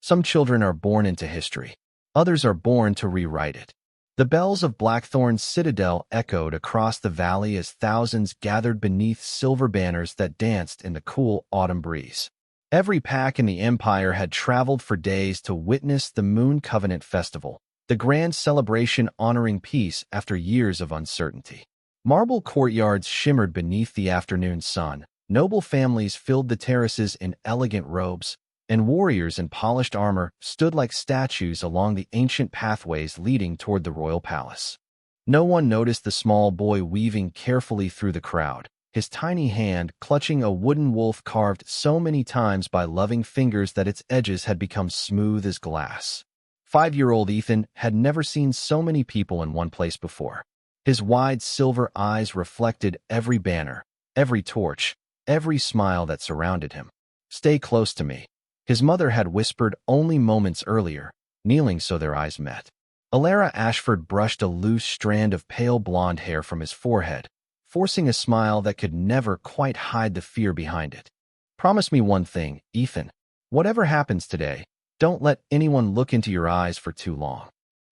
Some children are born into history. Others are born to rewrite it. The bells of Blackthorn's citadel echoed across the valley as thousands gathered beneath silver banners that danced in the cool autumn breeze. Every pack in the empire had traveled for days to witness the Moon Covenant Festival, the grand celebration honoring peace after years of uncertainty. Marble courtyards shimmered beneath the afternoon sun, noble families filled the terraces in elegant robes, and warriors in polished armor stood like statues along the ancient pathways leading toward the royal palace. No one noticed the small boy weaving carefully through the crowd, his tiny hand clutching a wooden wolf carved so many times by loving fingers that its edges had become smooth as glass. 5-year-old Ethan had never seen so many people in one place before. His wide silver eyes reflected every banner, every torch, every smile that surrounded him. "Stay close to me," his mother had whispered only moments earlier, kneeling so their eyes met. Alara Ashford brushed a loose strand of pale blonde hair from his forehead, forcing a smile that could never quite hide the fear behind it. "Promise me one thing, Ethan. Whatever happens today, don't let anyone look into your eyes for too long."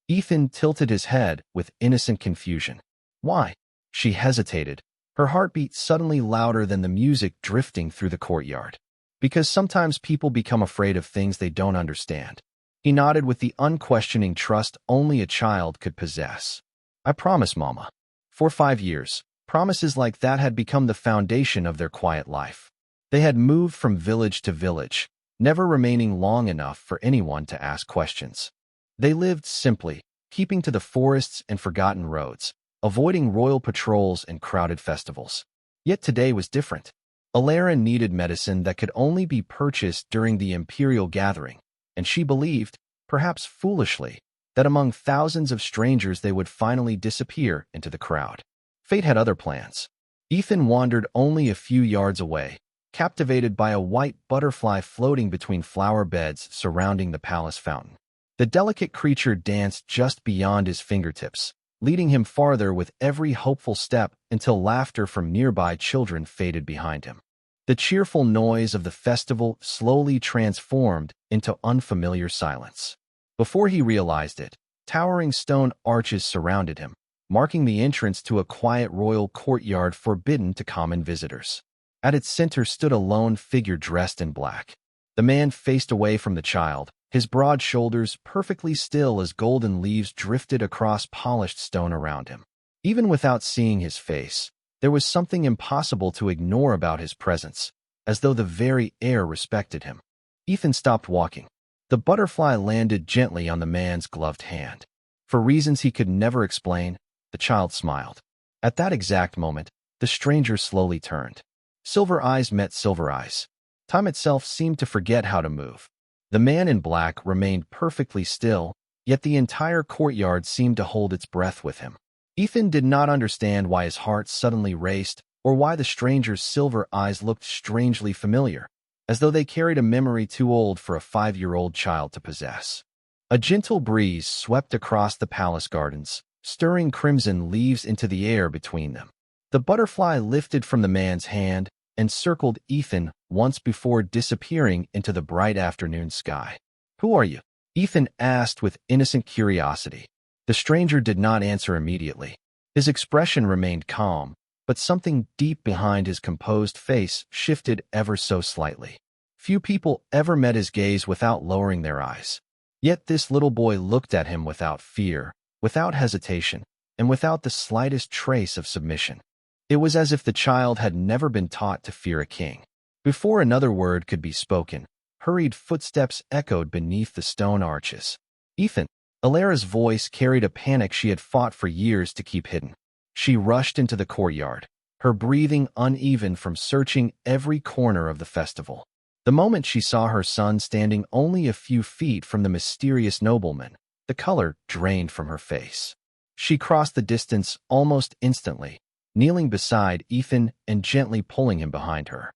Ethan tilted his head with innocent confusion. "Why?" She hesitated, her heartbeat suddenly louder than the music drifting through the courtyard. "Because sometimes people become afraid of things they don't understand." He nodded with the unquestioning trust only a child could possess. "I promise, Mama." For 5 years, promises like that had become the foundation of their quiet life. They had moved from village to village, never remaining long enough for anyone to ask questions. They lived simply, keeping to the forests and forgotten roads, avoiding royal patrols and crowded festivals. Yet today was different. Alara needed medicine that could only be purchased during the imperial gathering, and she believed, perhaps foolishly, that among thousands of strangers they would finally disappear into the crowd. Fate had other plans. Ethan wandered only a few yards away, captivated by a white butterfly floating between flower beds surrounding the palace fountain. The delicate creature danced just beyond his fingertips, leading him farther with every hopeful step until laughter from nearby children faded behind him. The cheerful noise of the festival slowly transformed into unfamiliar silence. Before he realized it, towering stone arches surrounded him, marking the entrance to a quiet royal courtyard forbidden to common visitors. At its center stood a lone figure dressed in black. The man faced away from the child, his broad shoulders perfectly still as golden leaves drifted across polished stone around him. Even without seeing his face, there was something impossible to ignore about his presence, as though the very air respected him. Ethan stopped walking. The butterfly landed gently on the man's gloved hand. For reasons he could never explain, the child smiled. At that exact moment, the stranger slowly turned. Silver eyes met silver eyes. Time itself seemed to forget how to move. The man in black remained perfectly still, yet the entire courtyard seemed to hold its breath with him. Ethan did not understand why his heart suddenly raced, or why the stranger's silver eyes looked strangely familiar, as though they carried a memory too old for a 5-year-old child to possess. A gentle breeze swept across the palace gardens, stirring crimson leaves into the air between them. The butterfly lifted from the man's hand and circled Ethan once before disappearing into the bright afternoon sky. "Who are you?" Ethan asked with innocent curiosity. The stranger did not answer immediately. His expression remained calm, but something deep behind his composed face shifted ever so slightly. Few people ever met his gaze without lowering their eyes. Yet this little boy looked at him without fear, without hesitation, and without the slightest trace of submission. It was as if the child had never been taught to fear a king. Before another word could be spoken, hurried footsteps echoed beneath the stone arches. "Ethan!" Alara's voice carried a panic she had fought for years to keep hidden. She rushed into the courtyard, her breathing uneven from searching every corner of the festival. The moment she saw her son standing only a few feet from the mysterious nobleman, the color drained from her face. She crossed the distance almost instantly, kneeling beside Ethan and gently pulling him behind her.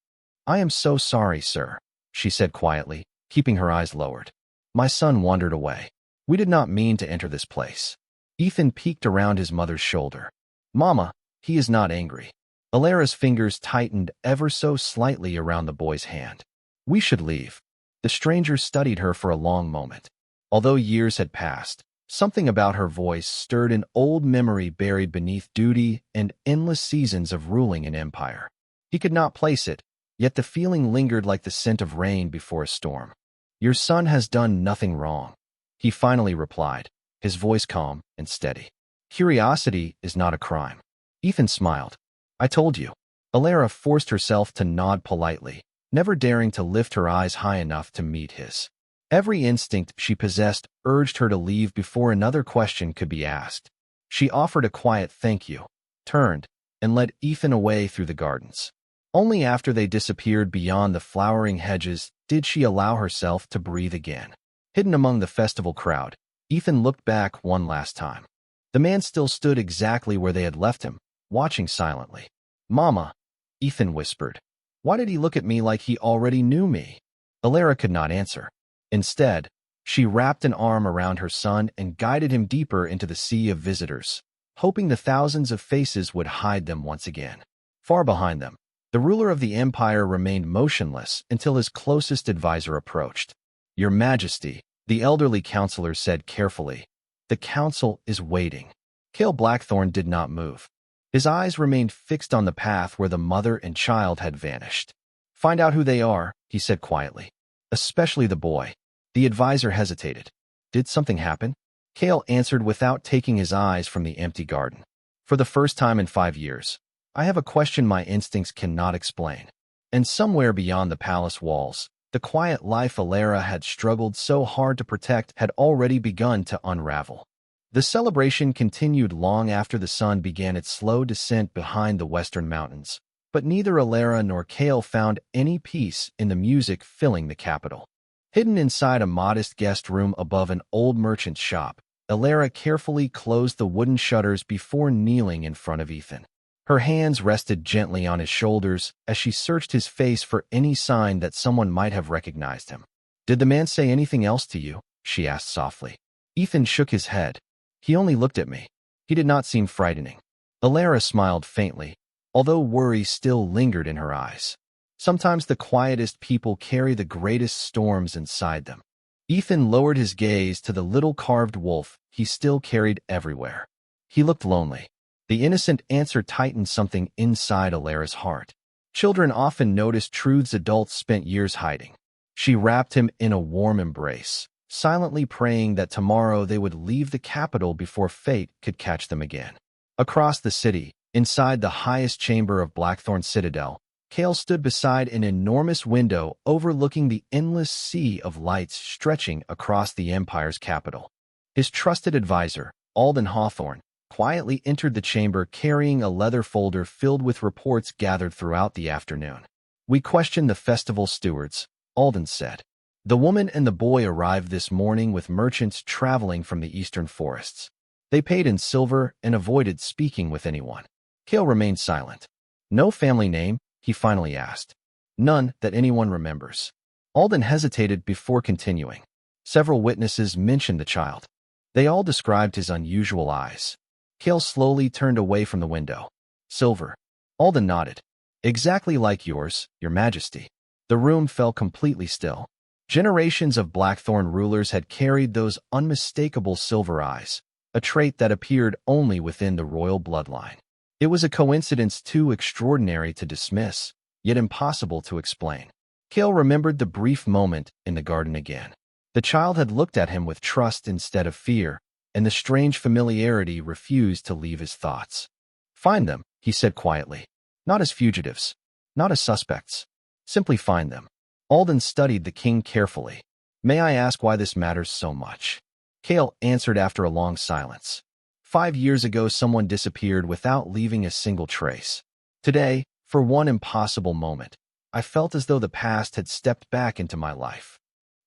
"I am so sorry, sir," she said quietly, keeping her eyes lowered. "My son wandered away. We did not mean to enter this place." Ethan peeked around his mother's shoulder. "Mama, he is not angry." Alara's fingers tightened ever so slightly around the boy's hand. "We should leave." The stranger studied her for a long moment. Although years had passed, something about her voice stirred an old memory buried beneath duty and endless seasons of ruling an empire. He could not place it, yet the feeling lingered like the scent of rain before a storm. "Your son has done nothing wrong," he finally replied, his voice calm and steady. "Curiosity is not a crime." Ethan smiled. "I told you." Alara forced herself to nod politely, never daring to lift her eyes high enough to meet his. Every instinct she possessed urged her to leave before another question could be asked. She offered a quiet thank you, turned, and led Ethan away through the gardens. Only after they disappeared beyond the flowering hedges did she allow herself to breathe again. Hidden among the festival crowd, Ethan looked back one last time. The man still stood exactly where they had left him, watching silently. "Mama," Ethan whispered. "Why did he look at me like he already knew me?" Alara could not answer. Instead, she wrapped an arm around her son and guided him deeper into the sea of visitors, hoping the thousands of faces would hide them once again. Far behind them, the ruler of the empire remained motionless until his closest advisor approached. "Your Majesty," the elderly counselor said carefully, "the council is waiting." Cale Blackthorn did not move. His eyes remained fixed on the path where the mother and child had vanished. "Find out who they are," he said quietly. "Especially the boy." The advisor hesitated. "Did something happen?" Cale answered without taking his eyes from the empty garden. "For the first time in 5 years, I have a question my instincts cannot explain." And somewhere beyond the palace walls, the quiet life Alara had struggled so hard to protect had already begun to unravel. The celebration continued long after the sun began its slow descent behind the western mountains, but neither Alara nor Cale found any peace in the music filling the capital. Hidden inside a modest guest room above an old merchant's shop, Alara carefully closed the wooden shutters before kneeling in front of Ethan. Her hands rested gently on his shoulders as she searched his face for any sign that someone might have recognized him. "Did the man say anything else to you?" she asked softly. Ethan shook his head. "He only looked at me. He did not seem frightening." Alara smiled faintly, although worry still lingered in her eyes. Sometimes the quietest people carry the greatest storms inside them. Ethan lowered his gaze to the little carved wolf he still carried everywhere. He looked lonely. The innocent answer tightened something inside Alara's heart. Children often notice truths adults spent years hiding. She wrapped him in a warm embrace, silently praying that tomorrow they would leave the capital before fate could catch them again. Across the city, inside the highest chamber of Blackthorn Citadel, Cale stood beside an enormous window overlooking the endless sea of lights stretching across the Empire's capital. His trusted advisor, Alden Hawthorne, quietly entered the chamber carrying a leather folder filled with reports gathered throughout the afternoon. "We questioned the festival stewards," Alden said. "The woman and the boy arrived this morning with merchants traveling from the eastern forests. They paid in silver and avoided speaking with anyone." Cale remained silent. "No family name?" he finally asked. "None that anyone remembers." Alden hesitated before continuing. "Several witnesses mentioned the child. They all described his unusual eyes." Cale slowly turned away from the window. "Silver." Alden nodded. "Exactly like yours, Your Majesty." The room fell completely still. Generations of Blackthorn rulers had carried those unmistakable silver eyes, a trait that appeared only within the royal bloodline. It was a coincidence too extraordinary to dismiss, yet impossible to explain. Cale remembered the brief moment in the garden again. The child had looked at him with trust instead of fear, and the strange familiarity refused to leave his thoughts. "Find them," he said quietly. "Not as fugitives, not as suspects. Simply find them." Alden studied the king carefully. "May I ask why this matters so much?" Cale answered after a long silence. 5 years ago, someone disappeared without leaving a single trace. Today, for one impossible moment, I felt as though the past had stepped back into my life.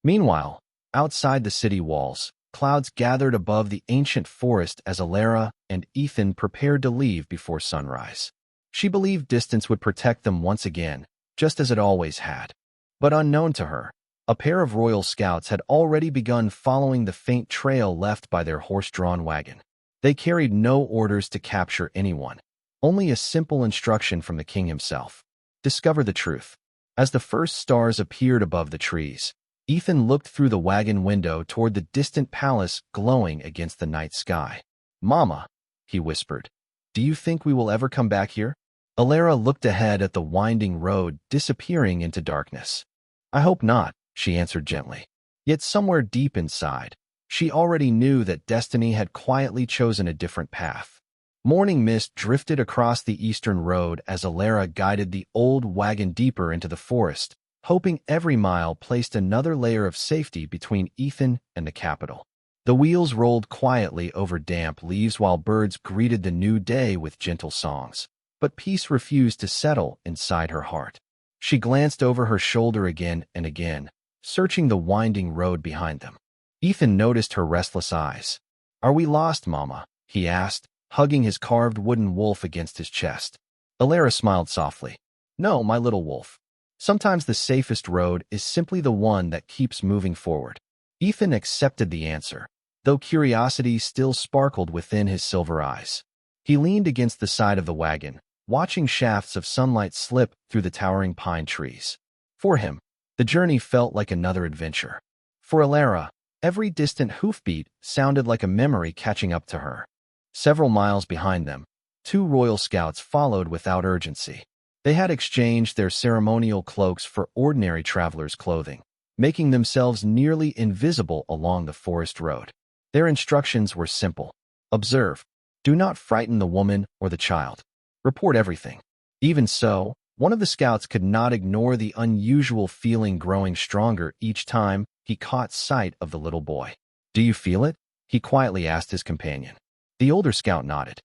Meanwhile, outside the city walls, clouds gathered above the ancient forest as Alara and Ethan prepared to leave before sunrise. She believed distance would protect them once again, just as it always had. But unknown to her, a pair of royal scouts had already begun following the faint trail left by their horse-drawn wagon. They carried no orders to capture anyone, only a simple instruction from the king himself. Discover the truth. As the first stars appeared above the trees, Ethan looked through the wagon window toward the distant palace glowing against the night sky. "Mama," he whispered, "do you think we will ever come back here?" Alara looked ahead at the winding road disappearing into darkness. "I hope not," she answered gently. Yet somewhere deep inside, she already knew that destiny had quietly chosen a different path. Morning mist drifted across the eastern road as Alara guided the old wagon deeper into the forest, hoping every mile placed another layer of safety between Ethan and the capital. The wheels rolled quietly over damp leaves while birds greeted the new day with gentle songs. But peace refused to settle inside her heart. She glanced over her shoulder again and again, searching the winding road behind them. Ethan noticed her restless eyes. "Are we lost, Mama?" he asked, hugging his carved wooden wolf against his chest. Alara smiled softly. "No, my little wolf. Sometimes the safest road is simply the one that keeps moving forward." Ethan accepted the answer, though curiosity still sparkled within his silver eyes. He leaned against the side of the wagon, watching shafts of sunlight slip through the towering pine trees. For him, the journey felt like another adventure. For Alara, every distant hoofbeat sounded like a memory catching up to her. Several miles behind them, 2 royal scouts followed without urgency. They had exchanged their ceremonial cloaks for ordinary travelers' clothing, making themselves nearly invisible along the forest road. Their instructions were simple. Observe. Do not frighten the woman or the child. Report everything. Even so, one of the scouts could not ignore the unusual feeling growing stronger each time he caught sight of the little boy. "Do you feel it?" he quietly asked his companion. The older scout nodded.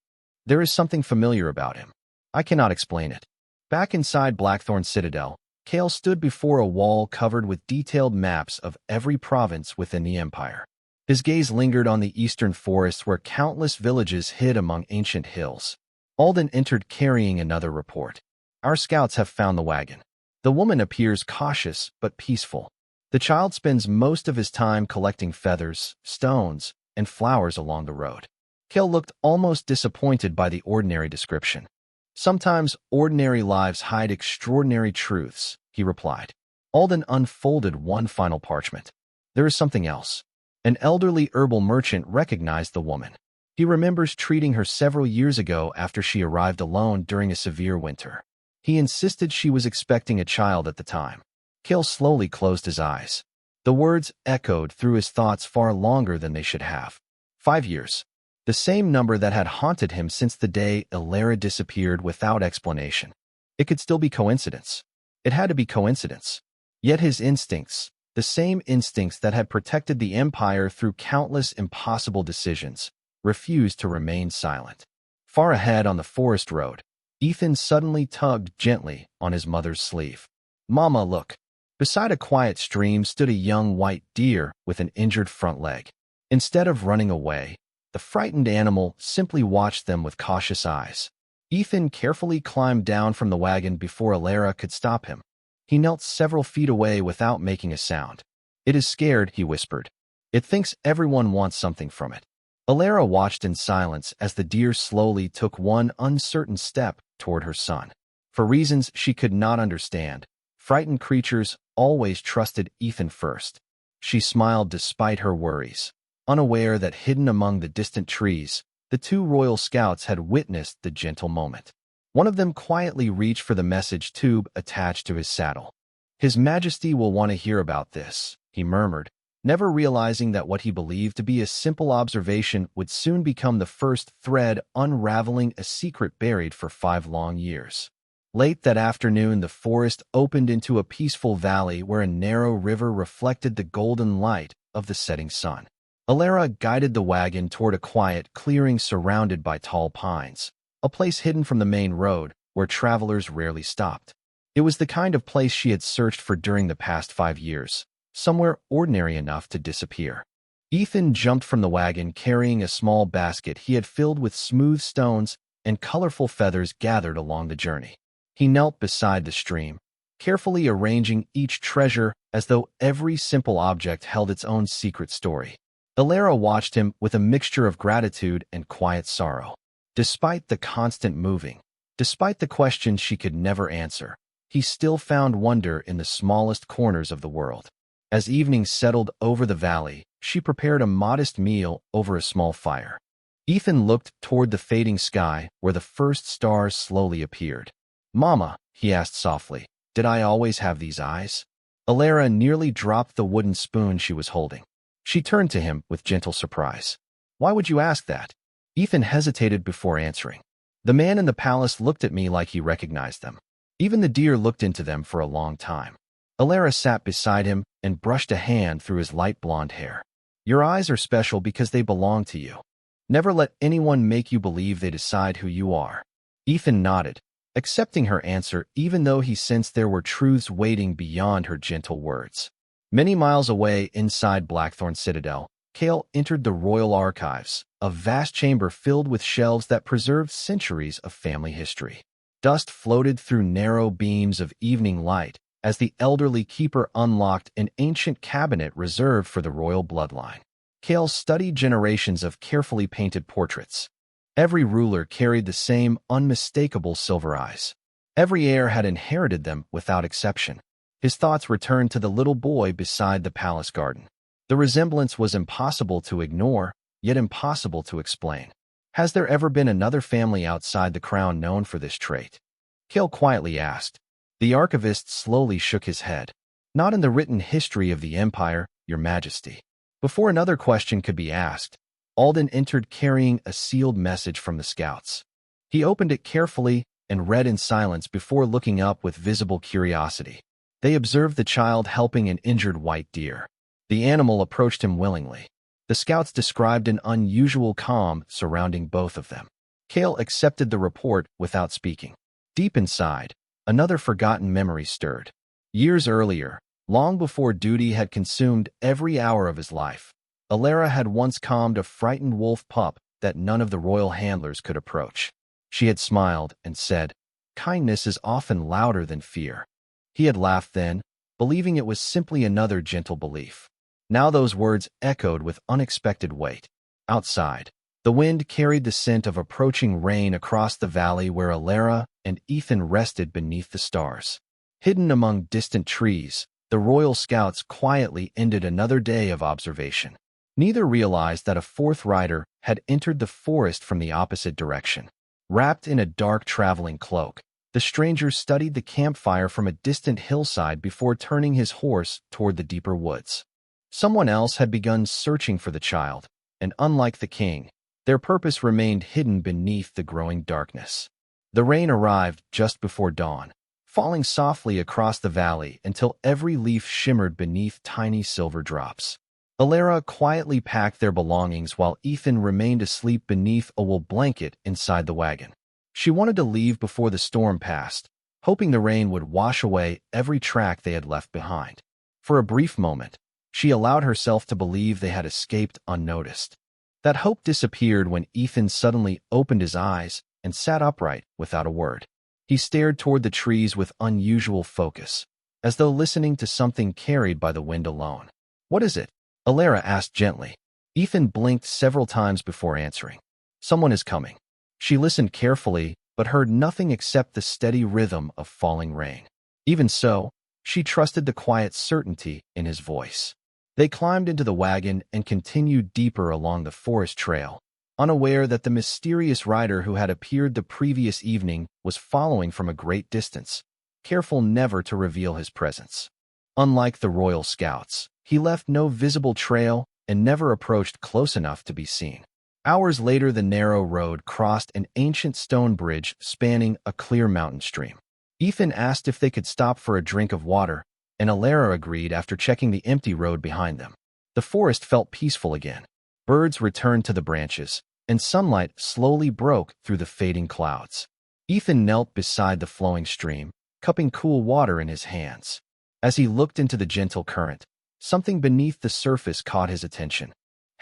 "There is something familiar about him. I cannot explain it." Back inside Blackthorn Citadel, Kale stood before a wall covered with detailed maps of every province within the empire. His gaze lingered on the eastern forests where countless villages hid among ancient hills. Alden entered carrying another report. "Our scouts have found the wagon. The woman appears cautious but peaceful. The child spends most of his time collecting feathers, stones, and flowers along the road." Kale looked almost disappointed by the ordinary description. "Sometimes ordinary lives hide extraordinary truths," he replied. Alden unfolded one final parchment. "There is something else." An elderly herbal merchant recognized the woman. He remembers treating her several years ago after she arrived alone during a severe winter. He insisted she was expecting a child at the time. Kale slowly closed his eyes. The words echoed through his thoughts far longer than they should have. 5 years. The same number that had haunted him since the day Alara disappeared without explanation. It could still be coincidence. It had to be coincidence. Yet his instincts, the same instincts that had protected the Empire through countless impossible decisions, refused to remain silent. Far ahead on the forest road, Ethan suddenly tugged gently on his mother's sleeve. "Mama, look." Beside a quiet stream stood a young white deer with an injured front leg. Instead of running away, the frightened animal simply watched them with cautious eyes. Ethan carefully climbed down from the wagon before Alara could stop him. He knelt several feet away without making a sound. "It is scared," he whispered. "It thinks everyone wants something from it." Alara watched in silence as the deer slowly took one uncertain step toward her son. For reasons she could not understand, frightened creatures always trusted Ethan first. She smiled despite her worries, unaware that hidden among the distant trees, the 2 royal scouts had witnessed the gentle moment. One of them quietly reached for the message tube attached to his saddle. "His Majesty will want to hear about this," he murmured, never realizing that what he believed to be a simple observation would soon become the first thread unraveling a secret buried for 5 long years. Late that afternoon, the forest opened into a peaceful valley where a narrow river reflected the golden light of the setting sun. Alara guided the wagon toward a quiet clearing surrounded by tall pines, a place hidden from the main road where travelers rarely stopped. It was the kind of place she had searched for during the past 5 years, somewhere ordinary enough to disappear. Ethan jumped from the wagon carrying a small basket he had filled with smooth stones and colorful feathers gathered along the journey. He knelt beside the stream, carefully arranging each treasure as though every simple object held its own secret story. Alara watched him with a mixture of gratitude and quiet sorrow. Despite the constant moving, despite the questions she could never answer, he still found wonder in the smallest corners of the world. As evening settled over the valley, she prepared a modest meal over a small fire. Ethan looked toward the fading sky where the first stars slowly appeared. "Mama," he asked softly, "did I always have these eyes?" Alara nearly dropped the wooden spoon she was holding. She turned to him with gentle surprise. "Why would you ask that?" Ethan hesitated before answering. "The man in the palace looked at me like he recognized them. Even the deer looked into them for a long time." Alara sat beside him and brushed a hand through his light blonde hair. "Your eyes are special because they belong to you. Never let anyone make you believe they decide who you are." Ethan nodded, accepting her answer even though he sensed there were truths waiting beyond her gentle words. Many miles away inside Blackthorn Citadel, Kale entered the royal archives, a vast chamber filled with shelves that preserved centuries of family history. Dust floated through narrow beams of evening light as the elderly keeper unlocked an ancient cabinet reserved for the royal bloodline. Kale studied generations of carefully painted portraits. Every ruler carried the same unmistakable silver eyes. Every heir had inherited them without exception. His thoughts returned to the little boy beside the palace garden. The resemblance was impossible to ignore, yet impossible to explain. Has there ever been another family outside the crown known for this trait? Kale quietly asked. The archivist slowly shook his head. Not in the written history of the empire, Your Majesty. Before another question could be asked, Alden entered carrying a sealed message from the scouts. He opened it carefully and read in silence before looking up with visible curiosity. They observed the child helping an injured white deer. The animal approached him willingly. The scouts described an unusual calm surrounding both of them. Kale accepted the report without speaking. Deep inside, another forgotten memory stirred. Years earlier, long before duty had consumed every hour of his life, Alara had once calmed a frightened wolf pup that none of the royal handlers could approach. She had smiled and said, "Kindness is often louder than fear." He had laughed then, believing it was simply another gentle belief. Now those words echoed with unexpected weight. Outside, the wind carried the scent of approaching rain across the valley where Alara and Ethan rested beneath the stars. Hidden among distant trees, the royal scouts quietly ended another day of observation. Neither realized that a fourth rider had entered the forest from the opposite direction. Wrapped in a dark traveling cloak, the stranger studied the campfire from a distant hillside before turning his horse toward the deeper woods. Someone else had begun searching for the child, and unlike the king, their purpose remained hidden beneath the growing darkness. The rain arrived just before dawn, falling softly across the valley until every leaf shimmered beneath tiny silver drops. Alara quietly packed their belongings while Ethan remained asleep beneath a wool blanket inside the wagon. She wanted to leave before the storm passed, hoping the rain would wash away every track they had left behind. For a brief moment, she allowed herself to believe they had escaped unnoticed. That hope disappeared when Ethan suddenly opened his eyes and sat upright without a word. He stared toward the trees with unusual focus, as though listening to something carried by the wind alone. "What is it?" Alara asked gently. Ethan blinked several times before answering. "Someone is coming." She listened carefully, but heard nothing except the steady rhythm of falling rain. Even so, she trusted the quiet certainty in his voice. They climbed into the wagon and continued deeper along the forest trail, unaware that the mysterious rider who had appeared the previous evening was following from a great distance, careful never to reveal his presence. Unlike the royal scouts, he left no visible trail and never approached close enough to be seen. Hours later, the narrow road crossed an ancient stone bridge spanning a clear mountain stream. Ethan asked if they could stop for a drink of water, and Alara agreed after checking the empty road behind them. The forest felt peaceful again. Birds returned to the branches, and sunlight slowly broke through the fading clouds. Ethan knelt beside the flowing stream, cupping cool water in his hands. As he looked into the gentle current, something beneath the surface caught his attention.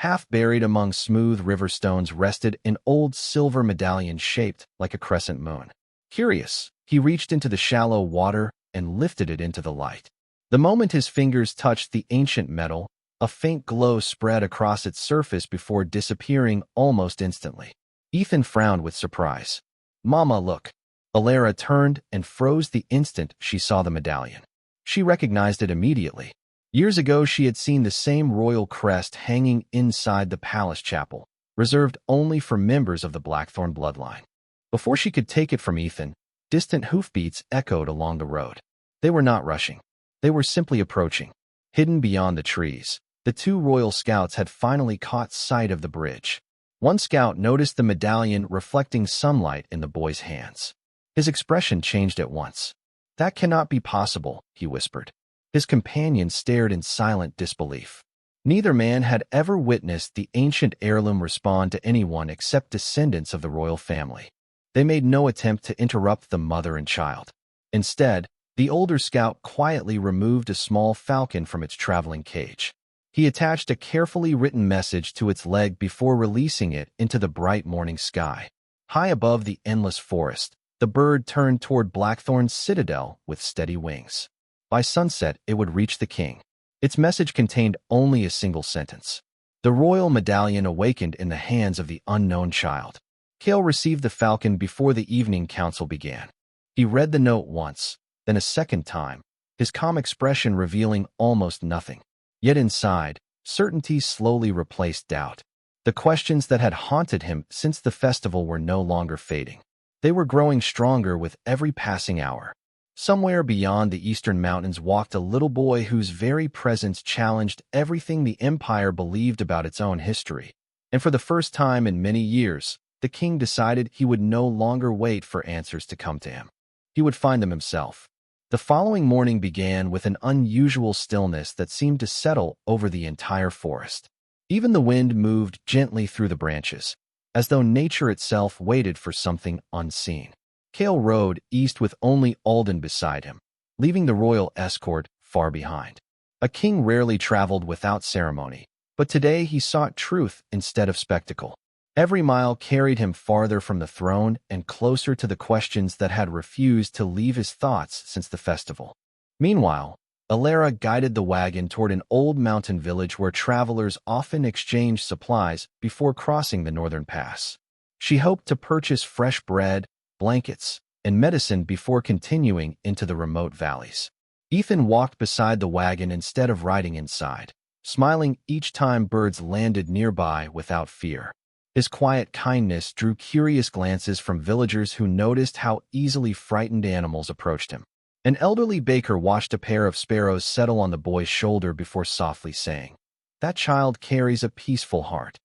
Half buried among smooth river stones rested an old silver medallion shaped like a crescent moon. Curious, he reached into the shallow water and lifted it into the light. The moment his fingers touched the ancient metal, a faint glow spread across its surface before disappearing almost instantly. Ethan frowned with surprise. "Mama, look." Alara turned and froze the instant she saw the medallion. She recognized it immediately. Years ago, she had seen the same royal crest hanging inside the palace chapel, reserved only for members of the Blackthorn bloodline. Before she could take it from Ethan, distant hoofbeats echoed along the road. They were not rushing. They were simply approaching. Hidden beyond the trees, the two royal scouts had finally caught sight of the bridge. One scout noticed the medallion reflecting sunlight in the boy's hands. His expression changed at once. "That cannot be possible," he whispered. His companion stared in silent disbelief. Neither man had ever witnessed the ancient heirloom respond to anyone except descendants of the royal family. They made no attempt to interrupt the mother and child. Instead, the older scout quietly removed a small falcon from its traveling cage. He attached a carefully written message to its leg before releasing it into the bright morning sky. High above the endless forest, the bird turned toward Blackthorn's citadel with steady wings. By sunset, it would reach the king. Its message contained only a single sentence. The royal medallion awakened in the hands of the unknown child. Cale received the falcon before the evening council began. He read the note once, then a second time, his calm expression revealing almost nothing. Yet inside, certainty slowly replaced doubt. The questions that had haunted him since the festival were no longer fading. They were growing stronger with every passing hour. Somewhere beyond the eastern mountains walked a little boy whose very presence challenged everything the empire believed about its own history. And for the first time in many years, the king decided he would no longer wait for answers to come to him. He would find them himself. The following morning began with an unusual stillness that seemed to settle over the entire forest. Even the wind moved gently through the branches, as though nature itself waited for something unseen. Cale rode east with only Alden beside him, leaving the royal escort far behind. A king rarely traveled without ceremony, but today he sought truth instead of spectacle. Every mile carried him farther from the throne and closer to the questions that had refused to leave his thoughts since the festival. Meanwhile, Alara guided the wagon toward an old mountain village where travelers often exchanged supplies before crossing the northern pass. She hoped to purchase fresh bread, blankets, and medicine before continuing into the remote valleys. Ethan walked beside the wagon instead of riding inside, smiling each time birds landed nearby without fear. His quiet kindness drew curious glances from villagers who noticed how easily frightened animals approached him. An elderly baker watched a pair of sparrows settle on the boy's shoulder before softly saying, "That child carries a peaceful heart."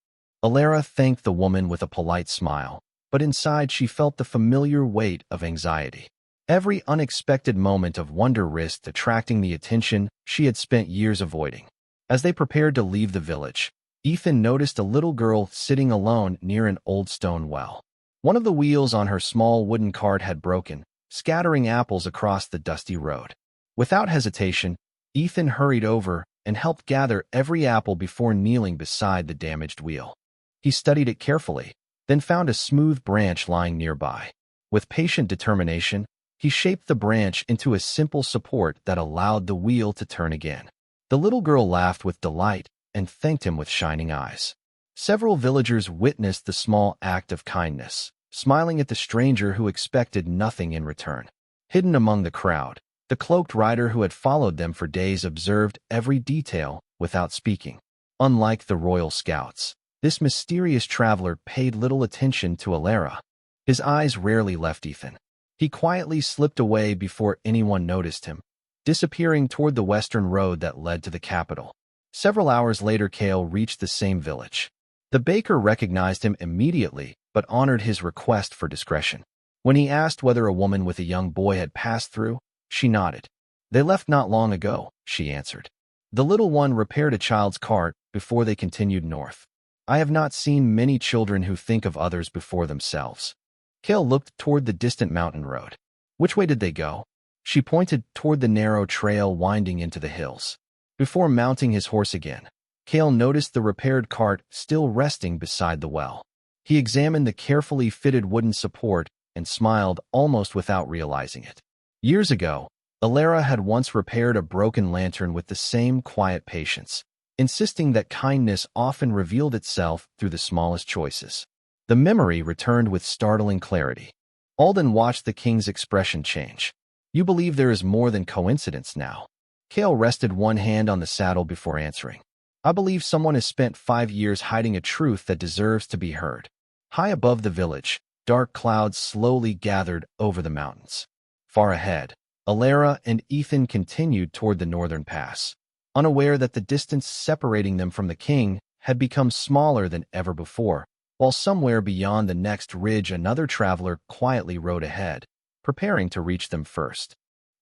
Alara thanked the woman with a polite smile, but inside she felt the familiar weight of anxiety. Every unexpected moment of wonder risked attracting the attention she had spent years avoiding. As they prepared to leave the village, Ethan noticed a little girl sitting alone near an old stone well. One of the wheels on her small wooden cart had broken, scattering apples across the dusty road. Without hesitation, Ethan hurried over and helped gather every apple before kneeling beside the damaged wheel. He studied it carefully, then found a smooth branch lying nearby. With patient determination, he shaped the branch into a simple support that allowed the wheel to turn again. The little girl laughed with delight and thanked him with shining eyes. Several villagers witnessed the small act of kindness, smiling at the stranger who expected nothing in return. Hidden among the crowd, the cloaked rider who had followed them for days observed every detail without speaking. Unlike the royal scouts, this mysterious traveler paid little attention to Alara. His eyes rarely left Ethan. He quietly slipped away before anyone noticed him, disappearing toward the western road that led to the capital. Several hours later, Cale reached the same village. The baker recognized him immediately, but honored his request for discretion. When he asked whether a woman with a young boy had passed through, she nodded. "They left not long ago," she answered. "The little one repaired a child's cart before they continued north. I have not seen many children who think of others before themselves." Cale looked toward the distant mountain road. "Which way did they go?" She pointed toward the narrow trail winding into the hills. Before mounting his horse again, Cale noticed the repaired cart still resting beside the well. He examined the carefully fitted wooden support and smiled almost without realizing it. Years ago, Alara had once repaired a broken lantern with the same quiet patience, insisting that kindness often revealed itself through the smallest choices. The memory returned with startling clarity. Alden watched the king's expression change. "You believe there is more than coincidence now?" Kale rested one hand on the saddle before answering. I believe someone has spent 5 years hiding a truth that deserves to be heard. High above the village, dark clouds slowly gathered over the mountains. Far ahead, Alara and Ethan continued toward the northern pass, unaware that the distance separating them from the king had become smaller than ever before, while somewhere beyond the next ridge another traveler quietly rode ahead, preparing to reach them first.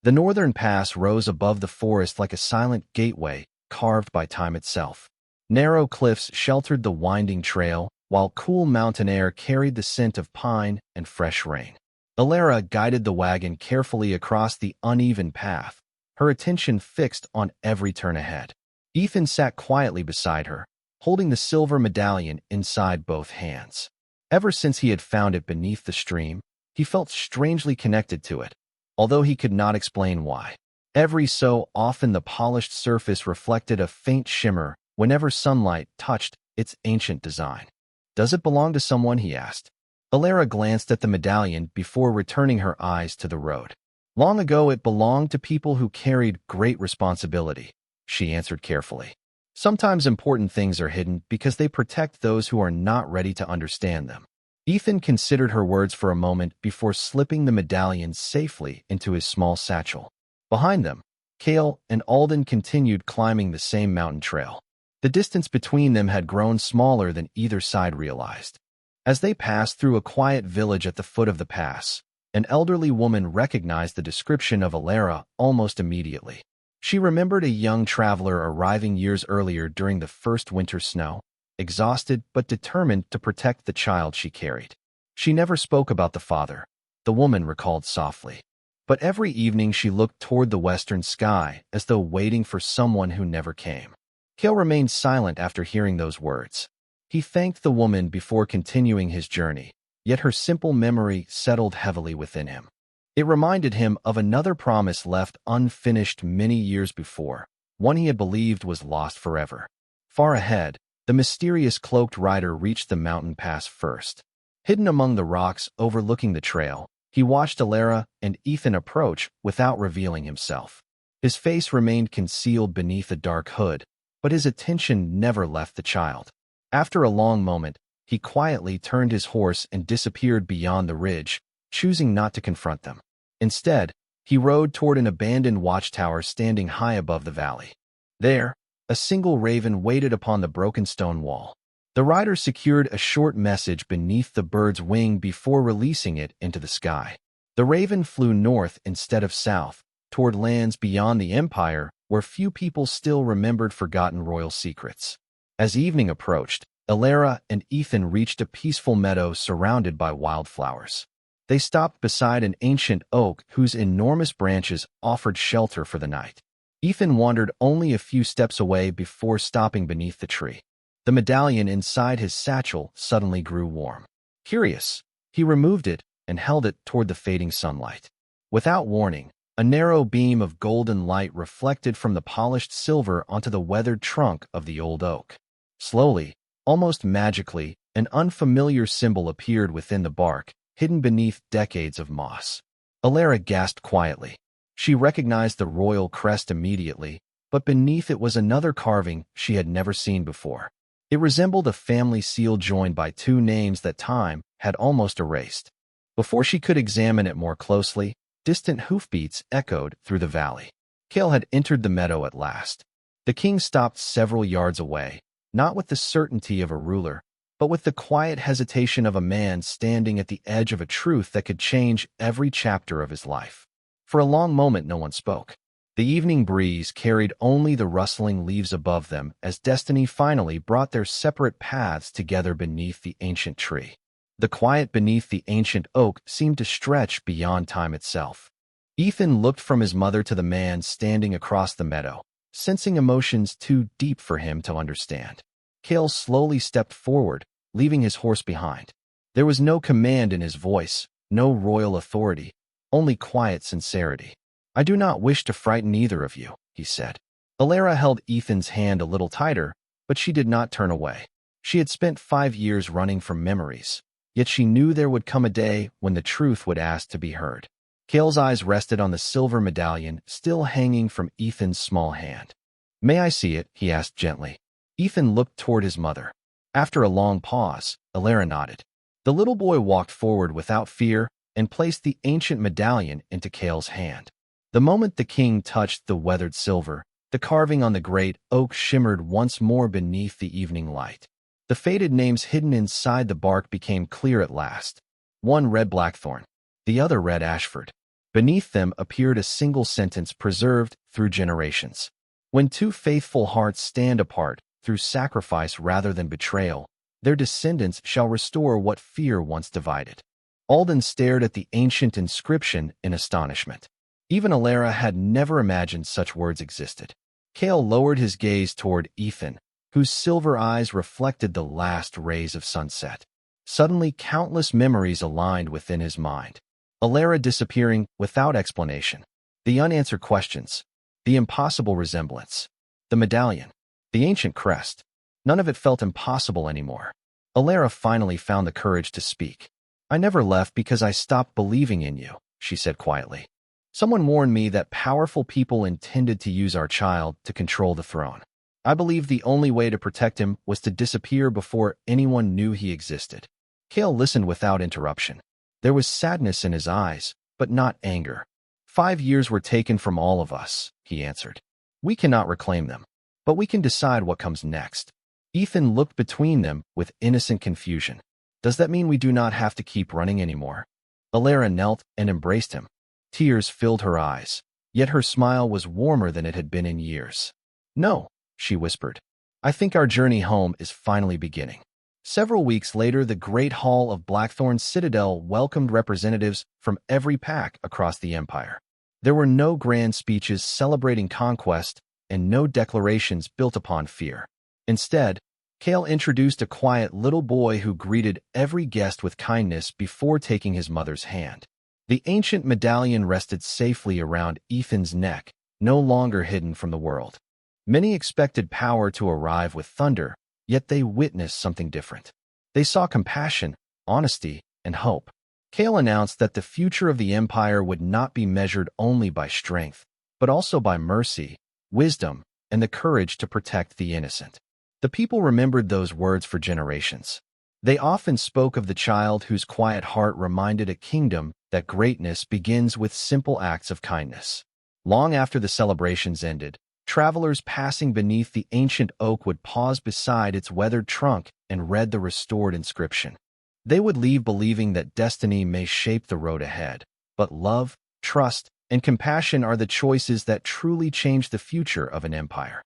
The northern pass rose above the forest like a silent gateway carved by time itself. Narrow cliffs sheltered the winding trail, while cool mountain air carried the scent of pine and fresh rain. Alara guided the wagon carefully across the uneven path, her attention fixed on every turn ahead. Ethan sat quietly beside her, holding the silver medallion inside both hands. Ever since he had found it beneath the stream, he felt strangely connected to it, although he could not explain why. Every so often the polished surface reflected a faint shimmer whenever sunlight touched its ancient design. "Does it belong to someone?" he asked. Alara glanced at the medallion before returning her eyes to the road. "Long ago it belonged to people who carried great responsibility," she answered carefully. "Sometimes important things are hidden because they protect those who are not ready to understand them." Ethan considered her words for a moment before slipping the medallion safely into his small satchel. Behind them, Kale and Alden continued climbing the same mountain trail. The distance between them had grown smaller than either side realized. As they passed through a quiet village at the foot of the pass, an elderly woman recognized the description of Alara almost immediately. She remembered a young traveler arriving years earlier during the first winter snow, exhausted but determined to protect the child she carried. She never spoke about the father, the woman recalled softly. But every evening she looked toward the western sky as though waiting for someone who never came. Kale remained silent after hearing those words. He thanked the woman before continuing his journey, yet her simple memory settled heavily within him. It reminded him of another promise left unfinished many years before, one he had believed was lost forever. Far ahead, the mysterious cloaked rider reached the mountain pass first. Hidden among the rocks overlooking the trail, he watched Alara and Ethan approach without revealing himself. His face remained concealed beneath a dark hood, but his attention never left the child. After a long moment, he quietly turned his horse and disappeared beyond the ridge, choosing not to confront them. Instead, he rode toward an abandoned watchtower standing high above the valley. There, a single raven waited upon the broken stone wall. The rider secured a short message beneath the bird's wing before releasing it into the sky. The raven flew north instead of south, toward lands beyond the empire where few people still remembered forgotten royal secrets. As evening approached, Alara and Ethan reached a peaceful meadow surrounded by wildflowers. They stopped beside an ancient oak whose enormous branches offered shelter for the night. Ethan wandered only a few steps away before stopping beneath the tree. The medallion inside his satchel suddenly grew warm. Curious, he removed it and held it toward the fading sunlight. Without warning, a narrow beam of golden light reflected from the polished silver onto the weathered trunk of the old oak. Slowly, almost magically, an unfamiliar symbol appeared within the bark, hidden beneath decades of moss. Alara gasped quietly. She recognized the royal crest immediately, but beneath it was another carving she had never seen before. It resembled a family seal joined by two names that time had almost erased. Before she could examine it more closely, distant hoofbeats echoed through the valley. Kale had entered the meadow at last. The king stopped several yards away, not with the certainty of a ruler, but with the quiet hesitation of a man standing at the edge of a truth that could change every chapter of his life. For a long moment no one spoke. The evening breeze carried only the rustling leaves above them as destiny finally brought their separate paths together beneath the ancient tree. The quiet beneath the ancient oak seemed to stretch beyond time itself. Ethan looked from his mother to the man standing across the meadow, sensing emotions too deep for him to understand. Kale slowly stepped forward, leaving his horse behind. There was no command in his voice, no royal authority, only quiet sincerity. "I do not wish to frighten either of you," he said. Alara held Ethan's hand a little tighter, but she did not turn away. She had spent 5 years running from memories, yet she knew there would come a day when the truth would ask to be heard. Kale's eyes rested on the silver medallion still hanging from Ethan's small hand. "May I see it?" he asked gently. Ethan looked toward his mother. After a long pause, Alara nodded. The little boy walked forward without fear and placed the ancient medallion into Kale's hand. The moment the king touched the weathered silver, the carving on the great oak shimmered once more beneath the evening light. The faded names hidden inside the bark became clear at last. One read Blackthorn, the other read Ashford. Beneath them appeared a single sentence preserved through generations. When two faithful hearts stand apart through sacrifice rather than betrayal, their descendants shall restore what fear once divided. Alden stared at the ancient inscription in astonishment. Even Alara had never imagined such words existed. Kale lowered his gaze toward Ethan, whose silver eyes reflected the last rays of sunset. Suddenly, countless memories aligned within his mind. Alara disappearing without explanation. The unanswered questions. The impossible resemblance. The medallion. The ancient crest. None of it felt impossible anymore. Alara finally found the courage to speak. "I never left because I stopped believing in you," she said quietly. "Someone warned me that powerful people intended to use our child to control the throne. I believed the only way to protect him was to disappear before anyone knew he existed." Kale listened without interruption. There was sadness in his eyes, but not anger. "5 years were taken from all of us," he answered. "We cannot reclaim them, but we can decide what comes next." Ethan looked between them with innocent confusion. "Does that mean we do not have to keep running anymore?" Alara knelt and embraced him. Tears filled her eyes, yet her smile was warmer than it had been in years. "No," she whispered. "I think our journey home is finally beginning." Several weeks later, the great hall of Blackthorn's citadel welcomed representatives from every pack across the empire. There were no grand speeches celebrating conquest and no declarations built upon fear. Instead, Kale introduced a quiet little boy who greeted every guest with kindness before taking his mother's hand. The ancient medallion rested safely around Ethan's neck, no longer hidden from the world. Many expected power to arrive with thunder, yet they witnessed something different. They saw compassion, honesty, and hope. Kale announced that the future of the empire would not be measured only by strength, but also by mercy, wisdom, and the courage to protect the innocent. The people remembered those words for generations. They often spoke of the child whose quiet heart reminded a kingdom that greatness begins with simple acts of kindness. Long after the celebrations ended, travelers passing beneath the ancient oak would pause beside its weathered trunk and read the restored inscription. They would leave believing that destiny may shape the road ahead, but love, trust, and compassion are the choices that truly change the future of an empire.